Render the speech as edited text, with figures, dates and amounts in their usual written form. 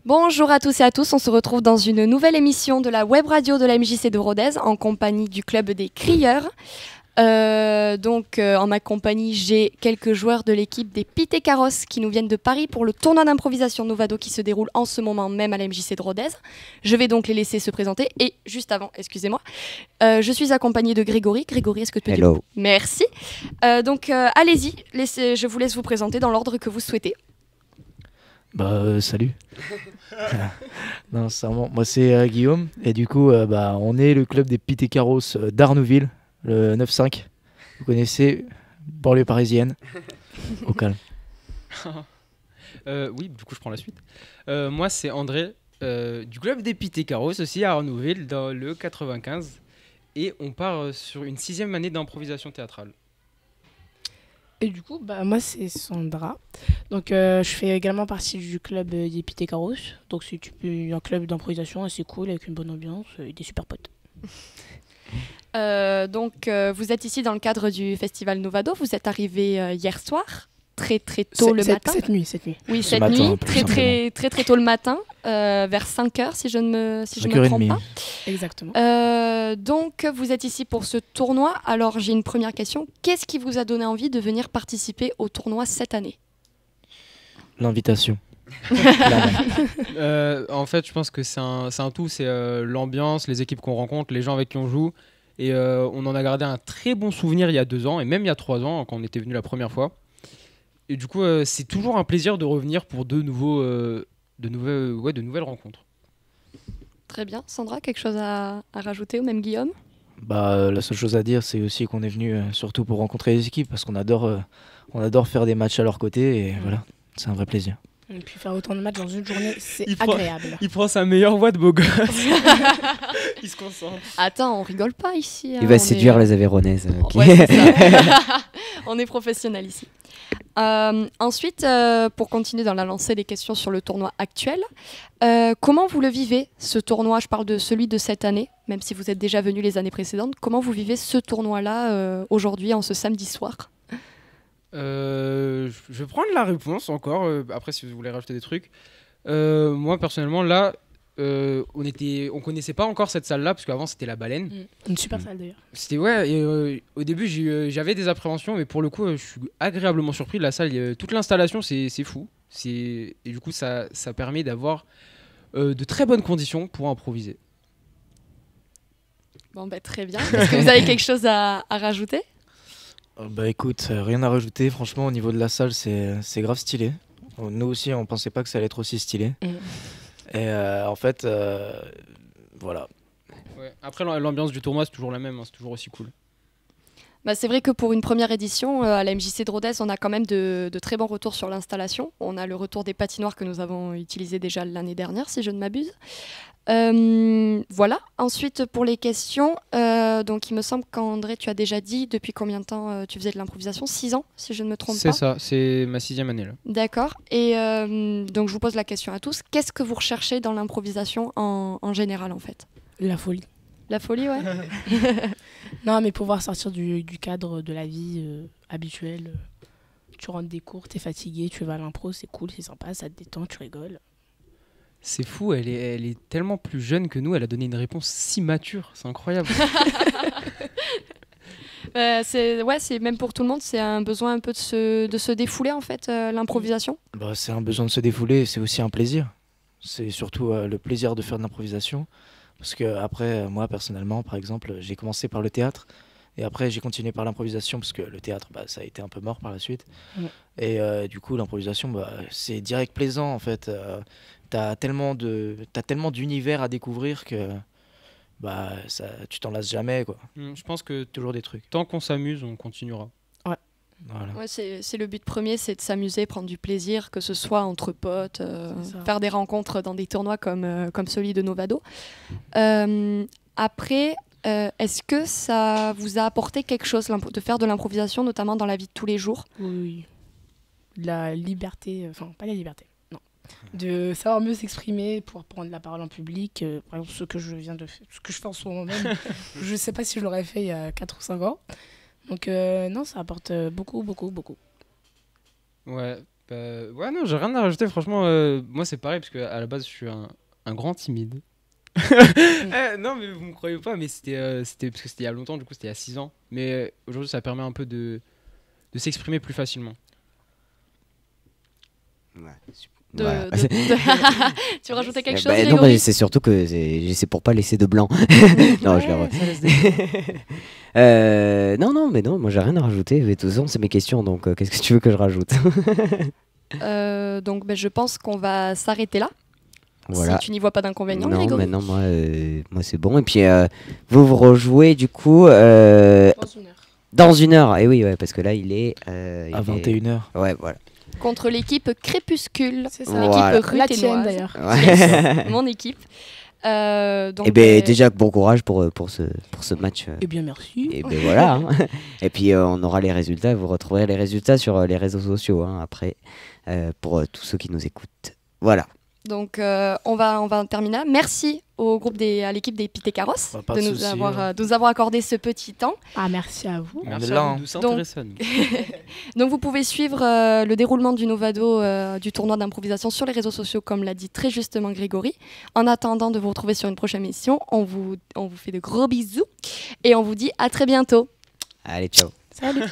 Bonjour à tous et à tous, on se retrouve dans une nouvelle émission de la web radio de la MJC de Rodez en compagnie du club des Crieurs. En ma compagnie, j'ai quelques joueurs de l'équipe des Pité Carros qui nous viennent de Paris pour le tournoi d'improvisation Novado qui se déroule en ce moment même à la MJC de Rodez. Je vais donc les laisser se présenter et juste avant, excusez-moi, je suis accompagnée de Grégory. Grégory, est-ce que tu peux dire... Merci. Allez-y, je vous laisse vous présenter dans l'ordre que vous souhaitez. Salut. Non, moi c'est Guillaume et du coup on est le club des Pité Carros d'Arnouville, le 9-5. Vous connaissez, banlieue parisienne. Au calme. Oui, du coup je prends la suite. Moi c'est André du club des Pité Carros aussi à Arnouville dans le 95 et on part sur une 6e année d'improvisation théâtrale. Et du coup, moi, c'est Sandra. Donc, je fais également partie du club des Pité Carros. Donc, c'est un club d'improvisation assez cool, avec une bonne ambiance et des super potes. Vous êtes ici dans le cadre du festival Novado. Vous êtes arrivé hier soir, très tôt le matin. Cette nuit. Oui, cette nuit, très tôt le matin, vers 5h si je ne me trompe pas. Exactement. Donc, vous êtes ici pour ce tournoi. Alors, j'ai une première question. Qu'est-ce qui vous a donné envie de venir participer au tournoi cette année ? L'invitation. En fait, je pense que c'est un tout. C'est l'ambiance, les équipes qu'on rencontre, les gens avec qui on joue. Et on en a gardé un très bon souvenir il y a 2 ans, et même il y a 3 ans, quand on était venu la première fois. Et du coup, c'est toujours un plaisir de revenir pour de nouvelles rencontres. Très bien. Sandra, quelque chose à rajouter, ou même Guillaume ? La seule chose à dire, c'est aussi qu'on est venu surtout pour rencontrer les équipes, parce qu'on adore faire des matchs à leur côté, et voilà, c'est un vrai plaisir. Et puis faire autant de matchs dans une journée, c'est agréable. Il prend sa meilleure voix de beau gosse. Il se concentre. Attends, on rigole pas ici. Il va séduire les Aveyronnaises. Ouais, c'est ça. On est professionnels ici. Ensuite, pour continuer dans la lancée des questions sur le tournoi actuel, comment vous le vivez, ce tournoi ? Je parle de celui de cette année, même si vous êtes déjà venu les années précédentes. Comment vous vivez ce tournoi-là aujourd'hui, en ce samedi soir ? Je vais prendre la réponse encore, après si vous voulez rajouter des trucs. Moi personnellement là, on connaissait pas encore cette salle là parce qu'avant c'était la Baleine. Une super salle d'ailleurs. C'était au début j'avais des appréhensions, mais pour le coup je suis agréablement surpris. La salle, toute l'installation c'est fou, et du coup ça permet d'avoir de très bonnes conditions pour improviser. Bon très bien. Est-ce que vous avez quelque chose à rajouter ? Écoute, rien à rajouter. Franchement, au niveau de la salle, c'est grave stylé. Nous aussi, on pensait pas que ça allait être aussi stylé. Et en fait, voilà. Ouais. Après, l'ambiance du tournoi, c'est toujours la même, hein, c'est toujours aussi cool. C'est vrai que pour une première édition, à la MJC de Rodez, on a quand même de très bons retours sur l'installation. On a le retour des patinoires que nous avons utilisées déjà l'année dernière, si je ne m'abuse. Voilà. Ensuite, pour les questions, donc il me semble qu'André, tu as déjà dit depuis combien de temps tu faisais de l'improvisation ? 6 ans, si je ne me trompe pas. C'est ça, c'est ma 6e année là. D'accord. Et donc je vous pose la question à tous. Qu'est-ce que vous recherchez dans l'improvisation en général, en fait ? La folie. La folie, ouais. Non, mais pouvoir sortir du cadre de la vie habituelle. Tu rentres des cours, t'es fatigué, tu vas à l'impro, c'est cool, c'est sympa, ça te détend, tu rigoles. C'est fou, elle est tellement plus jeune que nous, elle a donné une réponse si mature, c'est incroyable. C'est même pour tout le monde, c'est un besoin un peu de se défouler en fait, l'improvisation. C'est un besoin de se défouler, c'est aussi un plaisir. C'est surtout le plaisir de faire de l'improvisation. Parce que après, moi personnellement, par exemple, j'ai commencé par le théâtre et après j'ai continué par l'improvisation parce que le théâtre, ça a été un peu mort par la suite. Et du coup, l'improvisation, c'est direct plaisant en fait. T'as tellement d'univers à découvrir que tu t'en lasses jamais, quoi. Je pense que toujours des trucs. Tant qu'on s'amuse, on continuera. Voilà. Ouais, c'est le but premier, c'est de s'amuser, prendre du plaisir, que ce soit entre potes, faire des rencontres dans des tournois comme celui de Novado. Après, est-ce que ça vous a apporté quelque chose de faire de l'improvisation, notamment dans la vie de tous les jours ? Oui. La liberté, enfin pas la liberté, non. De savoir mieux s'exprimer pour prendre la parole en public. Par exemple, ce que je fais en ce moment même, je ne sais pas si je l'aurais fait il y a 4 ou 5 ans. Donc non, ça apporte beaucoup. Ouais, Ouais, non, j'ai rien à rajouter. Franchement, moi, c'est pareil, parce qu'à la base, je suis un grand timide. Non, mais vous me croyez pas, mais c'était parce que c'était il y a longtemps, du coup, c'était il y a 6 ans. Mais aujourd'hui, ça permet un peu de s'exprimer plus facilement. Ouais. De- Voilà. Tu veux rajouter quelque chose, Bah, non, Grégory? bah, c'est surtout que c'est pour pas laisser de blanc. Non, je l'ai Ouais, re- ça laisse des- non, mais non, moi j'ai rien à rajouter. De toute façon, c'est mes questions, donc qu'est-ce que tu veux que je rajoute? Donc je pense qu'on va s'arrêter là. Voilà. Si tu n'y vois pas d'inconvénient, Non, Grégory. mais non, moi c'est bon. Et puis vous rejouez du coup Dans une heure. dans 1 heure. Et oui, ouais, parce que là il est À 21h. Ouais, voilà. Contre l'équipe Crépuscule. C'est ça. L'équipe Voilà. La tienne ruténoise. d'ailleurs. Ouais. Mon équipe. Donc, Et ben déjà bon courage pour ce match. Eh bien, merci. Et ben voilà. Hein. Et puis on aura les résultats. Vous retrouverez les résultats sur les réseaux sociaux hein, après pour tous ceux qui nous écoutent. Voilà. Donc on va terminer là. Merci à l'équipe des Pité Carros Pas de de nous souci, avoir accordé ce petit temps. Ah, merci à vous. Merci est là, à hein. vous de s'intéresser à nous. Donc vous pouvez suivre le déroulement du Novado du tournoi d'improvisation sur les réseaux sociaux, comme l'a dit très justement Grégory. En attendant de vous retrouver sur une prochaine émission, on vous fait de gros bisous et on vous dit à très bientôt. Allez, ciao. Salut.